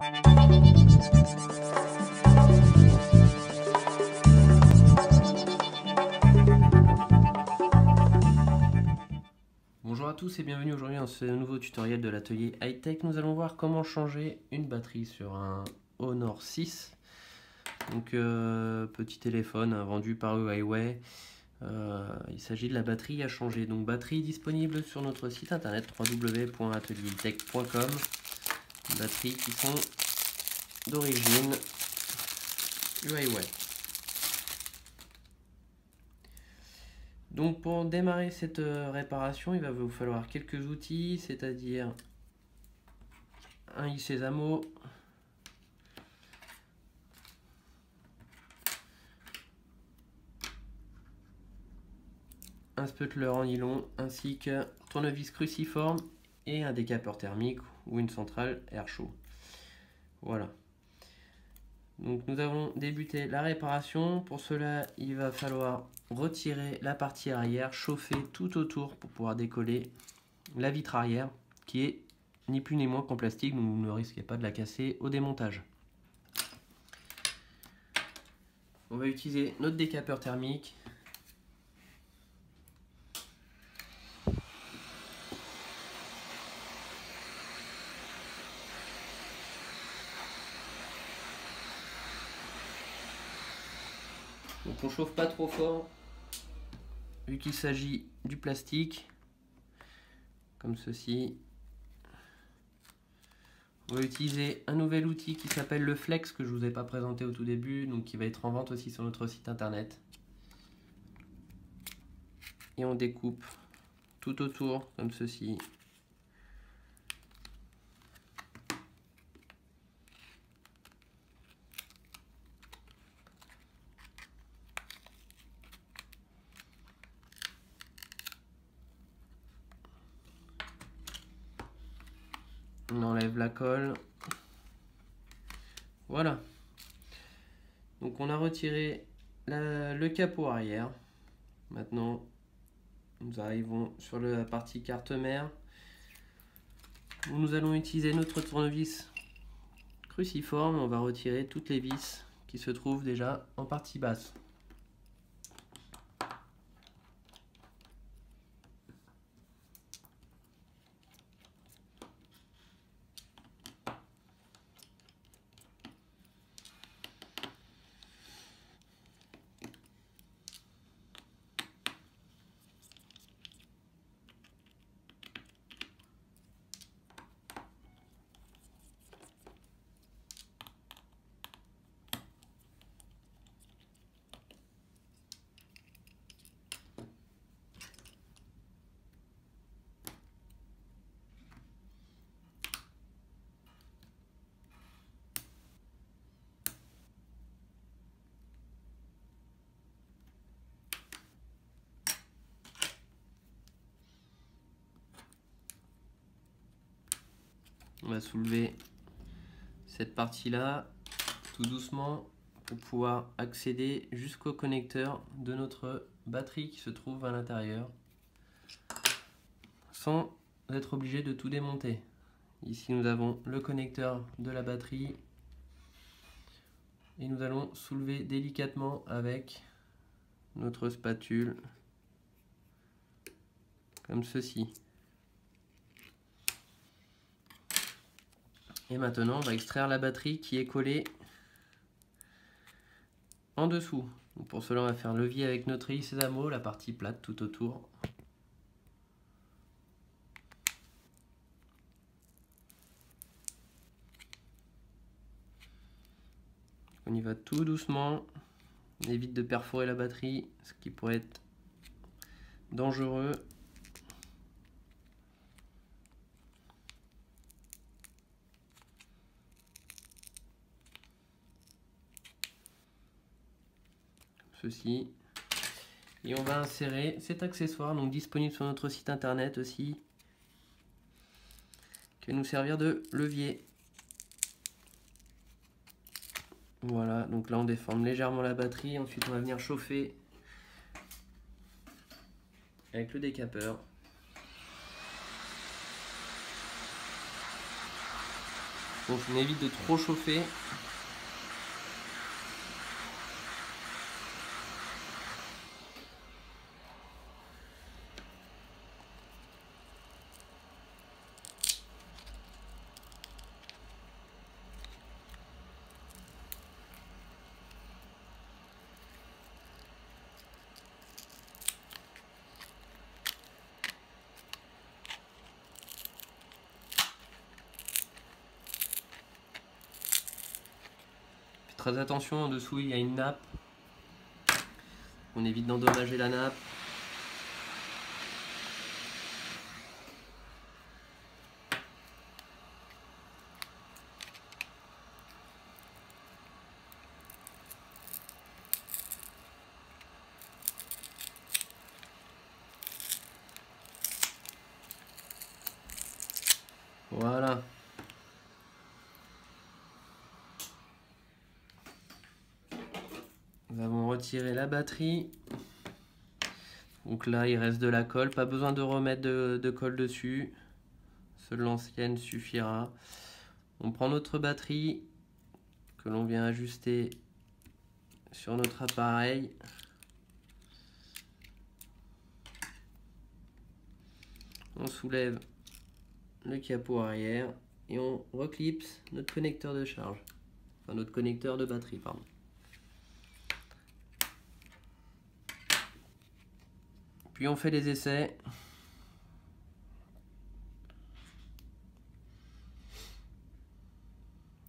Bonjour à tous et bienvenue aujourd'hui dans ce nouveau tutoriel de l'atelier high-tech. Nous allons voir comment changer une batterie sur un Honor 6. Donc petit téléphone vendu par Huawei. Il s'agit de la batterie à changer. Donc batterie disponible sur notre site internet www.ateliertech.com. Batteries qui sont d'origine Huawei. Donc pour démarrer cette réparation, il va vous falloir quelques outils, c'est-à-dire un i-sésamo, un sputtler en nylon, ainsi qu'un tournevis cruciforme et un décapeur thermique ou une centrale air chaud. Voilà. Donc nous avons débuté la réparation. Pour cela, il va falloir retirer la partie arrière, chauffer tout autour pour pouvoir décoller la vitre arrière qui est ni plus ni moins qu'en plastique, donc vous ne risquez pas de la casser au démontage. On va utiliser notre décapeur thermique. Donc on ne chauffe pas trop fort, vu qu'il s'agit du plastique, comme ceci. On va utiliser un nouvel outil qui s'appelle le Flex, que je ne vous ai pas présenté au tout début, donc qui va être en vente aussi sur notre site internet. Et on découpe tout autour, comme ceci. On enlève la colle. Voilà. Donc on a retiré le capot arrière. Maintenant, nous arrivons sur la partie carte mère, où nous allons utiliser notre tournevis cruciforme. On va retirer toutes les vis qui se trouvent déjà en partie basse. On va soulever cette partie-là tout doucement pour pouvoir accéder jusqu'au connecteur de notre batterie qui se trouve à l'intérieur, sans être obligé de tout démonter. Ici nous avons le connecteur de la batterie et nous allons soulever délicatement avec notre spatule, comme ceci. Et maintenant, on va extraire la batterie qui est collée en dessous. Donc pour cela, on va faire levier avec notre i-sésamo, la partie plate tout autour. On y va tout doucement. On évite de perforer la batterie, ce qui pourrait être dangereux. Ceci, et on va insérer cet accessoire, donc disponible sur notre site internet aussi, qui va nous servir de levier. Voilà, donc là on déforme légèrement la batterie, ensuite on va venir chauffer avec le décapeur. Donc on évite de trop chauffer. Très attention, en dessous il y a une nappe. On évite d'endommager la nappe. Voilà. Nous avons retiré la batterie. Donc là, il reste de la colle. Pas besoin de remettre de colle dessus. Seule l'ancienne suffira. On prend notre batterie que l'on vient ajuster sur notre appareil. On soulève le capot arrière et on reclipse notre connecteur de charge. Enfin, notre connecteur de batterie, pardon. Puis on fait les essais.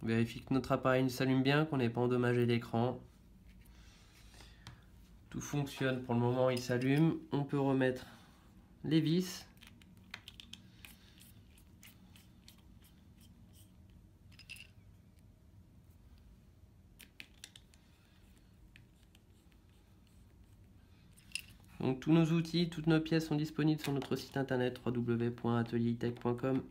On vérifie que notre appareil s'allume bien, qu'on n'ait pas endommagé l'écran. Tout fonctionne pour le moment, il s'allume. On peut remettre les vis. Donc tous nos outils, toutes nos pièces sont disponibles sur notre site internet www.atelieritech.com.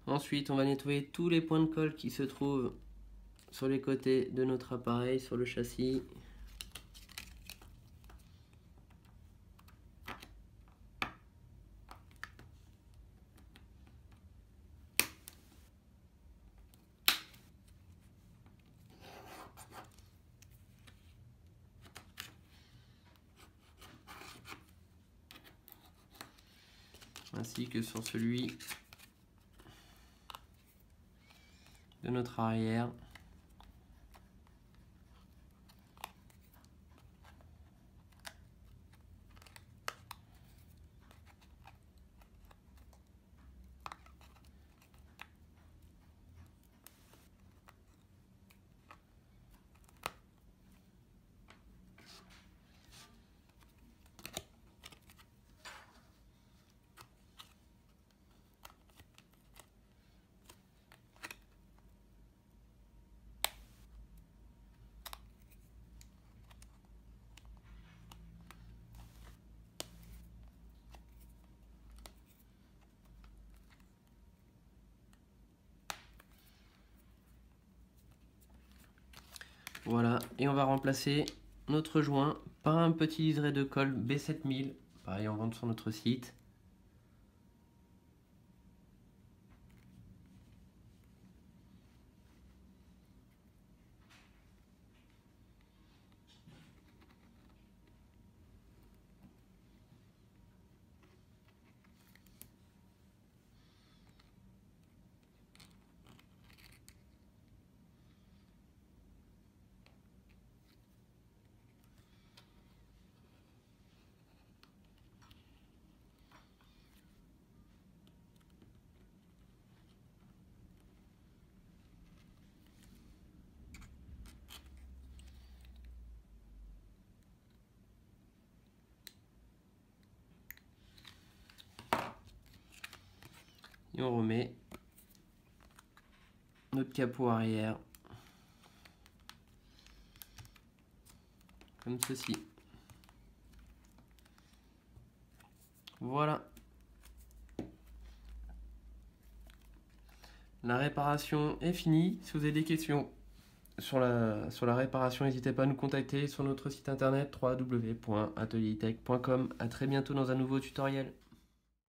Ensuite, on va nettoyer tous les points de colle qui se trouvent sur les côtés de notre appareil, sur le châssis. Ainsi que sur celui de notre arrière. Voilà, et on va remplacer notre joint par un petit liseré de colle B7000, pareil en vente sur notre site. Et on remet notre capot arrière comme ceci. Voilà. La réparation est finie. Si vous avez des questions sur la réparation, n'hésitez pas à nous contacter sur notre site internet www.ateliertech.com. À très bientôt dans un nouveau tutoriel.